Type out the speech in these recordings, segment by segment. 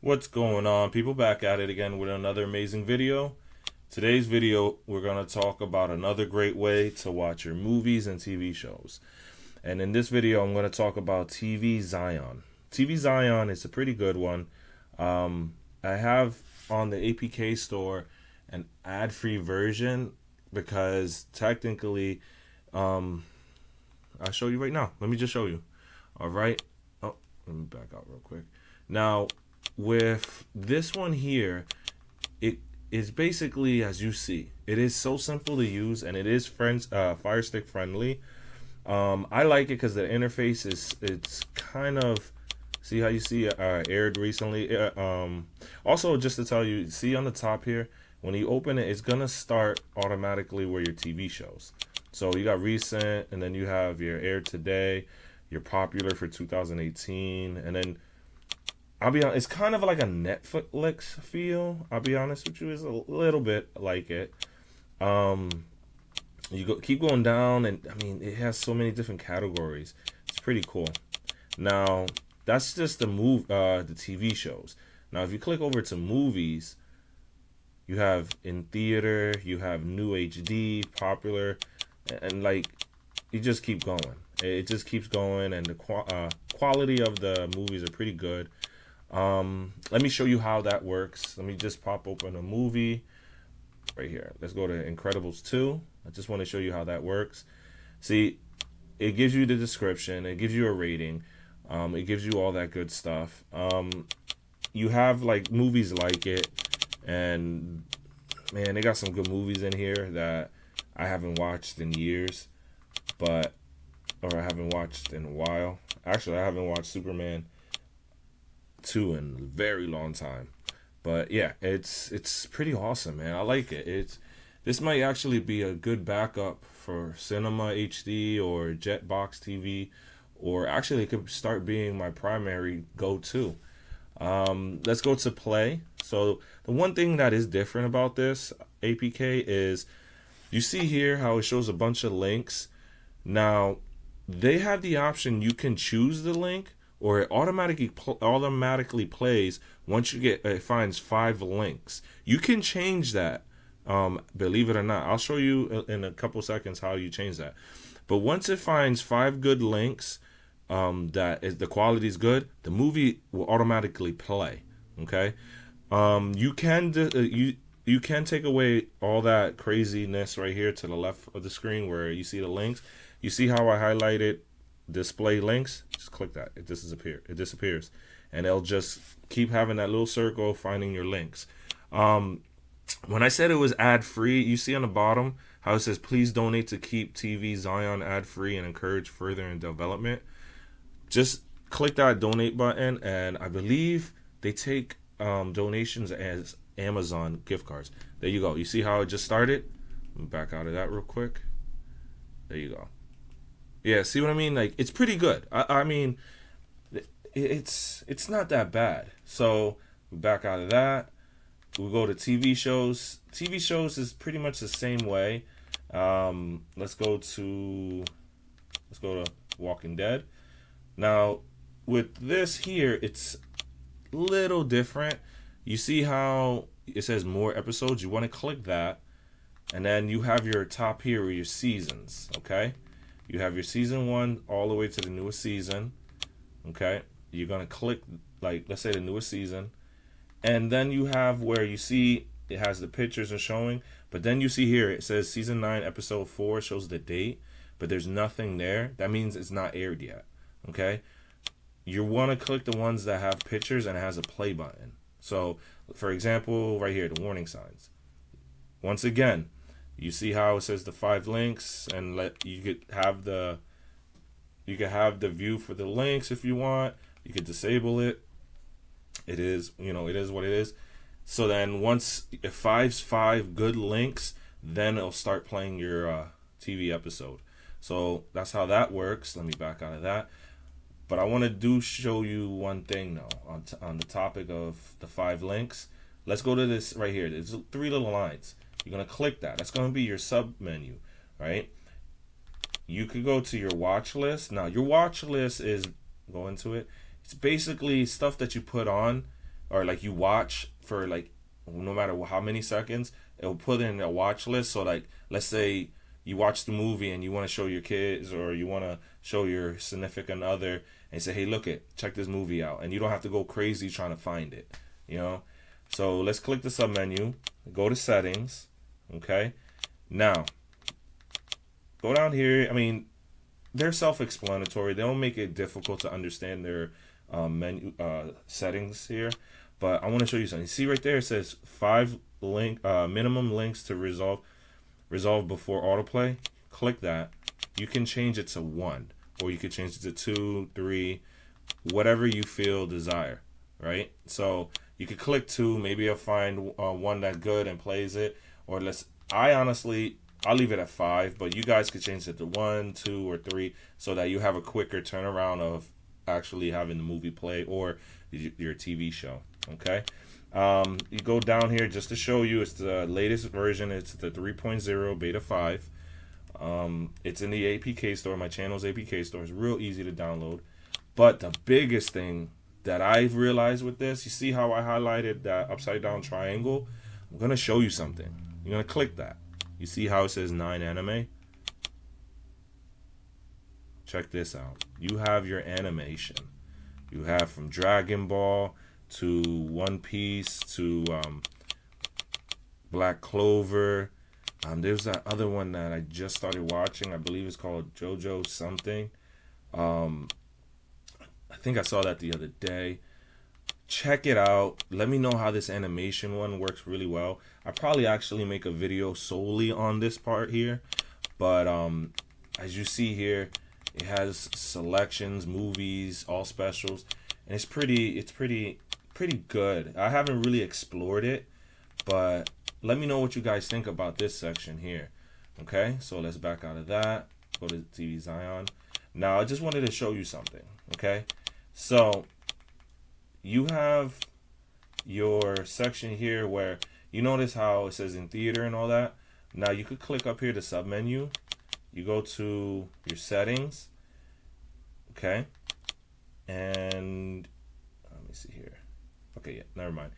What's going on, people? Back at it again with another amazing video. Today's video, we're going to talk about another great way to watch your movies and TV shows. And in this video, I'm going to talk about TvZion. TvZion is a pretty good one. I have on the APK store an ad-free version because technically, I'll show you right now. Let me just show you. All right. Oh, let me back out real quick. Now, with this one here, it is basically, as you see, it is so simple to use, and it is Firestick friendly. I like it because the interface it's kind of, see how you see aired recently. Also, just to tell you, see on the top here, when you open it, it's gonna start automatically where your TV shows. So you got recent, and then you have your aired today, your popular for 2018, and then I'll be honest, it's kind of like a Netflix feel. I'll be honest with you, it's a little bit like it. Keep going down, and I mean, it has so many different categories. It's pretty cool. Now, that's just the TV shows. Now, if you click over to movies, you have in theater, you have new HD, popular, and like, you just keep going. It just keeps going, and the quality of the movies are pretty good. Let me show you how that works. Let me just pop open a movie right here. Let's go to Incredibles 2. I just want to show you how that works. See, it gives you the description, it gives you a rating, it gives you all that good stuff. You have like movies like it, and man, they got some good movies in here that I haven't watched in years, or I haven't watched in a while. Actually, I haven't watched Superman 2 in a very long time. But yeah, it's pretty awesome, man. I like it. This might actually be a good backup for Cinema HD or Jetbox TV, or actually it could start being my primary go-to. Let's go to play. So the one thing that is different about this APK is you see here how it shows a bunch of links. Now, they have the option you can choose the link, or it automatically plays once it finds 5 links. You can change that, believe it or not. I'll show you in a couple seconds how you change that. But once it finds 5 good links, the quality is good, the movie will automatically play. Okay, you can take away all that craziness right here to the left of the screen where you see the links. You see how I highlighted display links? Just click that. It disappears, and it'll just keep having that little circle finding your links. When I said it was ad free, you see on the bottom how it says please donate to keep TvZion ad free and encourage further in development. Just click that donate button, and I believe they take donations as Amazon gift cards. There you go. You see how it just started? Let me back out of that real quick. There you go. Yeah, see what I mean? Like, it's pretty good. I mean, it's not that bad. So we back out of that. We go to TV shows. TV shows is pretty much the same way. Let's go to Walking Dead. Now, with this here, it's a little different. You see how it says more episodes? You want to click that, and then you have your top here with your seasons. Okay. You have your season 1 all the way to the newest season. Okay, you're gonna click, like, let's say the newest season, and then you have where you see it has the pictures are showing, but then you see here it says season 9 episode 4, shows the date, but there's nothing there. That means it's not aired yet. Okay, you want to click the ones that have pictures and it has a play button. So for example, right here, the warning signs. Once again, you see how it says the 5 links, and you could have the view for the links if you want. You could disable it. It is what it is. So then once it finds 5 good links, then it'll start playing your TV episode. So that's how that works. Let me back out of that. But I want to show you one thing though on the topic of the 5 links. Let's go to this right here. There's 3 little lines. You're going to click that. That's going to be your sub menu, right? You could go to your watch list. Now, your watch list is, go into it. It's basically stuff that you put on or like you watch for like no matter how many seconds, it'll put in a watch list. So like, let's say you watch the movie and you want to show your kids or you want to show your significant other and say, hey, look it, check this movie out, and you don't have to go crazy trying to find it, you know. So let's click the sub menu, go to settings, okay. Now go down here. I mean, they're self-explanatory. They don't make it difficult to understand their menu settings here. But I want to show you something. You see right there, it says 5 minimum links to resolve before autoplay. Click that. You can change it to 1, or you could change it to 2, 3, whatever you feel desire, right? So you could click 2. Maybe I'll find one that's good and plays it. Or I'll leave it at 5, but you guys could change it to 1, 2, or 3 so that you have a quicker turnaround of actually having the movie play or your TV show. Okay. You go down here just to show you. It's the latest version. It's the 3.0 beta 5. It's in the APK store. My channel's APK store. It's real easy to download. But the biggest thing that I've realized with this, you see how I highlighted that upside down triangle? I'm going to show you something. You're going to click that. You see how it says 9 anime? Check this out. You have your animation. You have from Dragon Ball to One Piece to Black Clover. There's that other one that I just started watching. I believe it's called JoJo something. I think I saw that the other day. Check it out. Let me know how this animation one works really well. I probably actually make a video solely on this part here, but as you see here, it has selections, movies, all specials, and it's pretty good. I haven't really explored it, but let me know what you guys think about this section here. Okay, so let's back out of that. Go to TvZion. Now I just wanted to show you something. Okay, so you have your section here where you notice how it says in theater and all that. Now you could click up here to sub menu. You go to your settings, okay, and let me see here. Okay, yeah, never mind.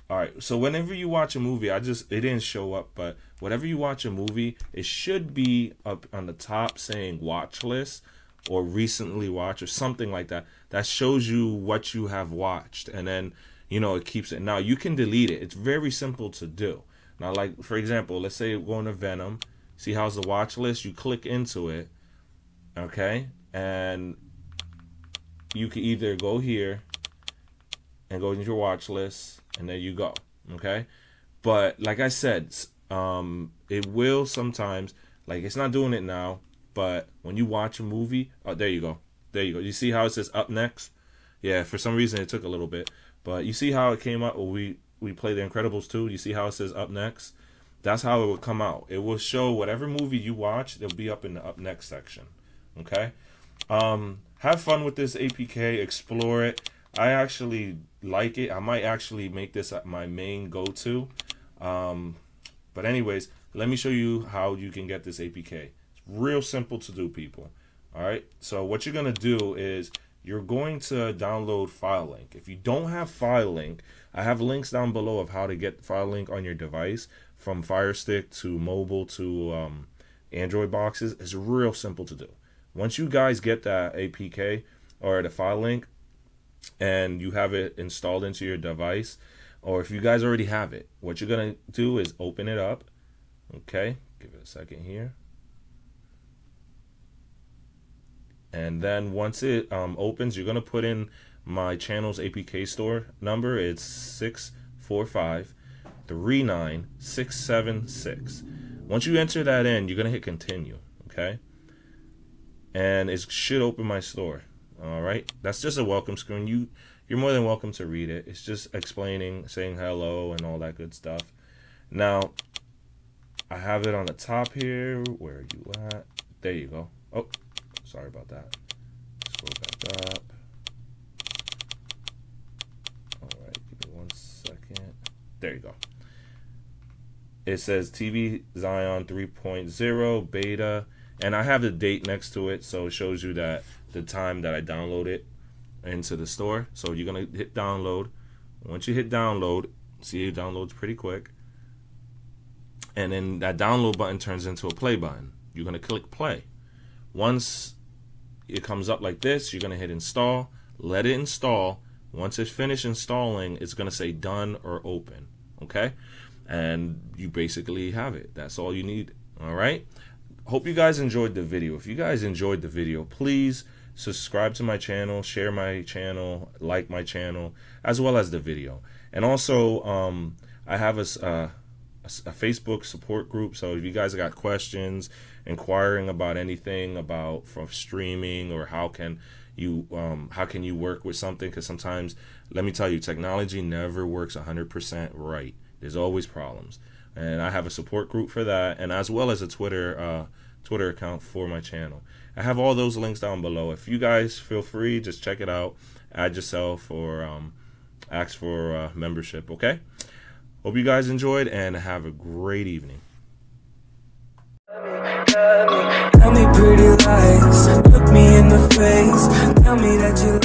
All right, so whenever you watch a movie, it didn't show up, but whenever you watch a movie, it should be up on the top saying watch list or recently watched or something like that. That shows you what you have watched, and then it keeps it. Now you can delete it. It's very simple to do. Now, like for example, let's say we're going to Venom. See how's the watch list? You click into it, okay, and you can either go here and go into your watch list, and there you go, okay. But like I said, it will sometimes, like it's not doing it now, but when you watch a movie, oh, there you go. You see how it says up next? Yeah, for some reason it took a little bit, but you see how it came up when we play The Incredibles 2. You see how it says up next? That's how it will come out. It will show whatever movie you watch. It'll be up in the up next section. Okay. Have fun with this APK. Explore it. I actually like it. I might actually make this my main go-to. But anyways, let me show you how you can get this APK. It's real simple to do, people. All right. So what you're gonna do is you're going to download FileLink. If you don't have FileLink, I have links down below of how to get FileLink on your device, from Firestick to mobile to Androidboxes. It's real simple to do. Once you guys get that APK or the FileLink and you have it installed into your device, or if you guys already have it, what you're gonna do is open it up. Okay, give it a second here. And then once it opens, you're going to put in my channel's APK store number. It's 645-39676. Once you enter that in, you're going to hit continue, okay? And it should open my store, all right? That's just a welcome screen. You're more than welcome to read it. It's just explaining, saying hello and all that good stuff. Now, I have it on the top here. Where are you at? There you go. Oh. Sorry about that. Scroll back up. Alright, give me 1 second. There you go. It says TvZion 3.0 beta, and I have the date next to it, so it shows you that the time that I download it into the store. So you're gonna hit download. Once you hit download, see it downloads pretty quick. And then that download button turns into a play button. You're going to click play. Once it comes up like this, you're going to hit install. Let it install. Once it's finished installing, it's going to say done or open. Okay? And you basically have it. That's all you need. All right? Hope you guys enjoyed the video. If you guys enjoyed the video, please subscribe to my channel, share my channel, like my channel, as well as the video. And also, I have a Facebook support group, so if you guys got questions, inquiring about anything about from streaming, or how can you work with something, because sometimes, let me tell you, technology never works 100% right. There's always problems, and I have a support group for that, and as well as a Twitter account for my channel. I have all those links down below. If you guys feel free, just check it out, add yourself, or ask for membership. Okay. Hope you guys enjoyed, and have a great evening. Tell me pretty lies, look me in the face, tell me that you